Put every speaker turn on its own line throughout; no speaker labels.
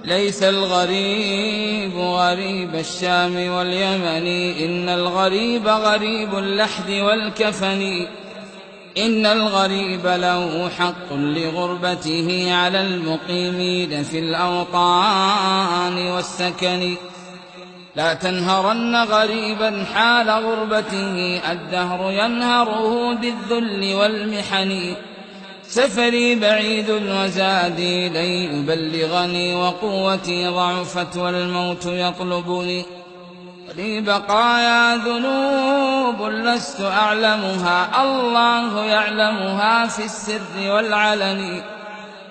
ليس الغريب غريب الشام واليمن، إن الغريب غريب اللحد والكفن. إن الغريب له حق لغربته على المقيمين في الأوطان والسكن. لا تنهرن غريبا حال غربته، الدهر ينهره بالذل والمحن. سفري بعيد وزادي لن يبلغني، وقوتي ضعفت والموت يطلبني. لي بقايا ذنوب لست أعلمها، الله يعلمها في السر والعلن.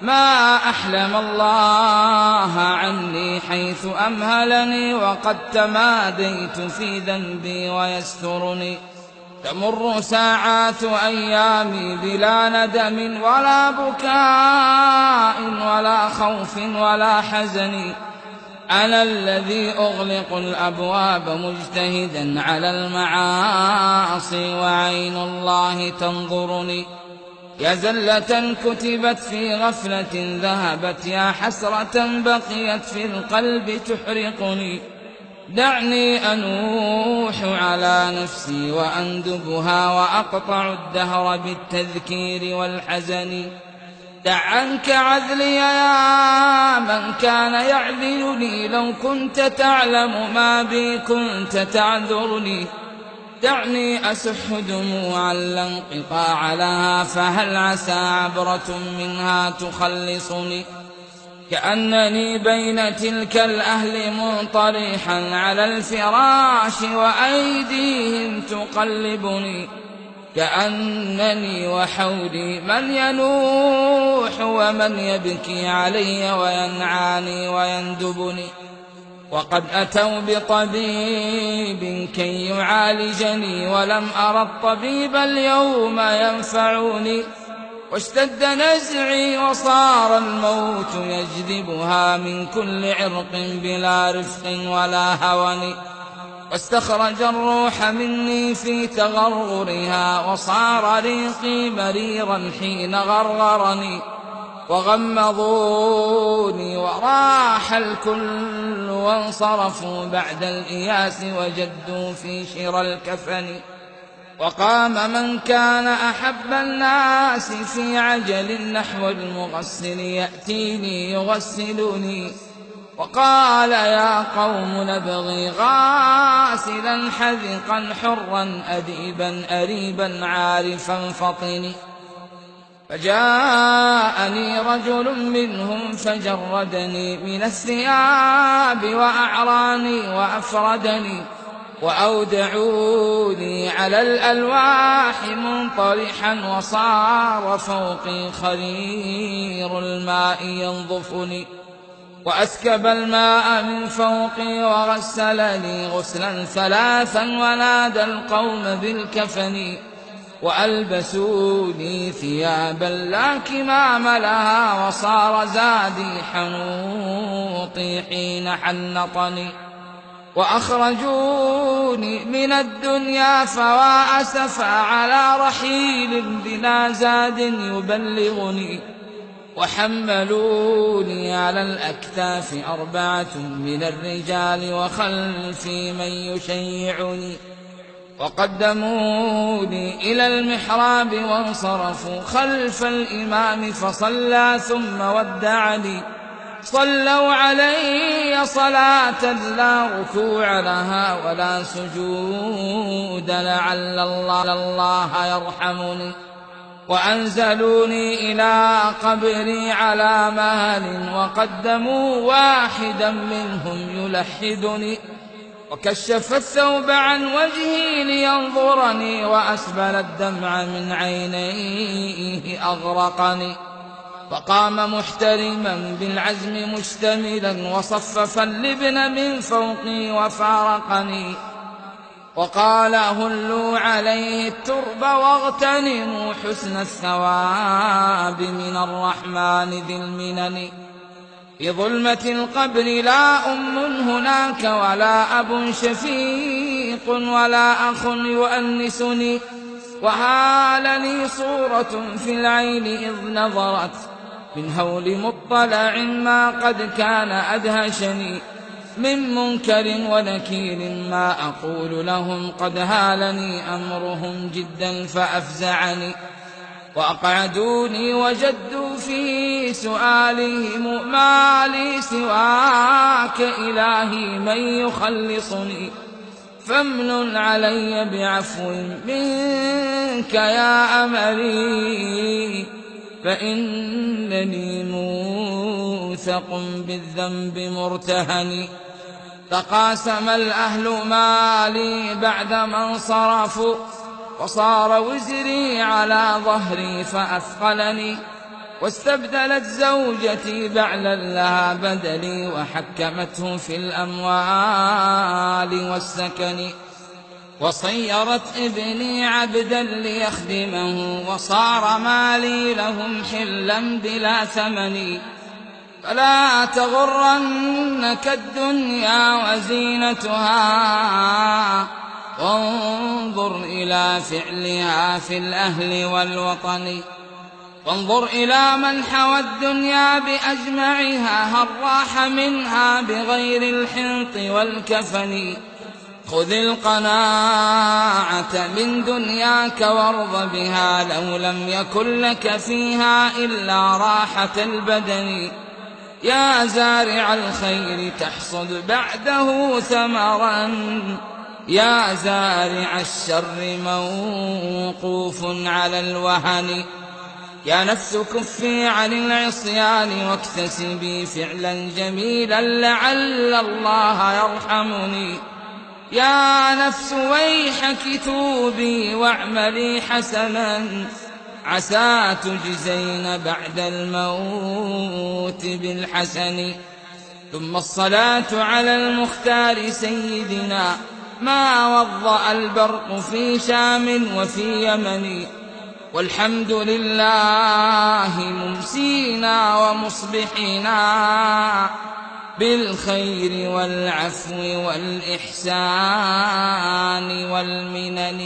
ما أحلم الله عني حيث أمهلني، وقد تماديت في ذنبي ويسترني. تمر ساعات أيامي بلا ندم ولا بكاء ولا خوف ولا حزن. أنا الذي أغلق الأبواب مجتهدا على المعاصي، وعين الله تنظرني. يا زلة كتبت في غفلة ذهبت، يا حسرة بقيت في القلب تحرقني. دعني أنوح على نفسي وأندبها، وأقطع الدهر بالتذكير والحزن. دع عنك عذلي يا من كان يعذلني، لو كنت تعلم ما بي كنت تعذرني. دعني أسح دموعا لا انقطاع لها، فهل عسى عبرة منها تخلصني. كأنني بين تلك الأهل منطرحا على الفراش، وأيديهم تقلبني. كأنني وحولي من ينوح ومن يبكي علي وينعاني ويندبني. وقد أتوا بطبيب كي يعالجني، ولم أرى الطبيب اليوم ينفعني. واشتد نزعي وصار الموت يجذبها من كل عرق بلا رفق ولا هون. واستخرج الروح مني في تغرغرها، وصار ريقي مريرا حين غرغرني. وغمضوني وراح الكل، وانصرفوا بعد الإياس وجدوا في شرى الكفن. وقام من كان أحب الناس في عجل نحو المغسل، يأتيني يغسلني. وقال يا قوم نبغي غاسلا حذقا حرا أديبا أريبا عارفا فطني. فجاءني رجل منهم فجردني من الثياب وأعراني وأفردني. وأودعوني على الألواح منطرحا، وصار فوقي خرير الماء ينظفني. وأسكب الماء من فوقي وغسلني غسلا ثلاثا، ونادى القوم بالكفن. وألبسوني ثيابا لا كمام لها، وصار زادي حنوطي حين حنطني. وأخرجوني من الدنيا فوا أسفا على رحيل بلا زاد يبلغني. وحملوني على الأكتاف 4 من الرجال، وخلفي من يشيعني. وقدموني إلى المحراب وانصرفوا خلف الإمام، فصلى ثم ودعني. صلوا علي صلاة لا ركوع لها ولا سجود، لعل الله يرحمني. وأنزلوني إلى قبري على مهل، وقدموا واحدا منهم يلحدني. وكشف الثوب عن وجهي لينظرني، وأسبل الدمع من عينيه أغرقني. فقام محترما بالعزم مشتملا، وصفف اللبن من فوقي وفارقني. وقال هلوا عليه الترب واغتنموا حسن الثواب من الرحمن ذي المنن. في ظلمة القبر لا أم هناك ولا أب شفيق ولا أخ يؤنسني. وهالني صورة في العين إذ نظرت، من هول مطلع ما قد كان أدهشني، من منكر ونكير ما أقول لهم قد هالني أمرهم جدا فأفزعني. وأقعدوني وجدوا في سؤالهم ما لي سواك إلهي من يخلصني، فامنن علي بعفو منك يا أملي، فإنني موثق بالذنب مرتهن. تقاسم الأهل مالي بعدما انصرفوا، وصار وزري على ظهري فأثقلني، واستبدلت زوجتي بعلا لها بدلي، وحكمته في الأموال والسكن، وصيرت ابني عبدا ليخدمه، وصار مالي لهم حلا بلا ثمن. فلا تغرنك الدنيا وزينتها، وانظر إلى فعلها في الأهل والوطن، وانظر إلى من حوى الدنيا بأجمعها، هل راح منها بغير الحنط والكفن. خذ القناعة من دنياك وارض بها، لو لم يكن لك فيها إلا راحة البدن. يا زارع الخير تحصد بعده ثمرا، يا زارع الشر موقوف على الوهن. يا نفس كفي عن العصيان واكتسبي فعلا جميلا لعل الله يرحمني. يا نفس ويحك توبي واعملي حسنا، عسى تجزين بعد الموت بالحسن. ثم الصلاة على المختار سيدنا، ما وضأ البرق في شام وفي يمن. والحمد لله ممسينا ومصبحينا، بالخير والعفو والإحسان والمنن.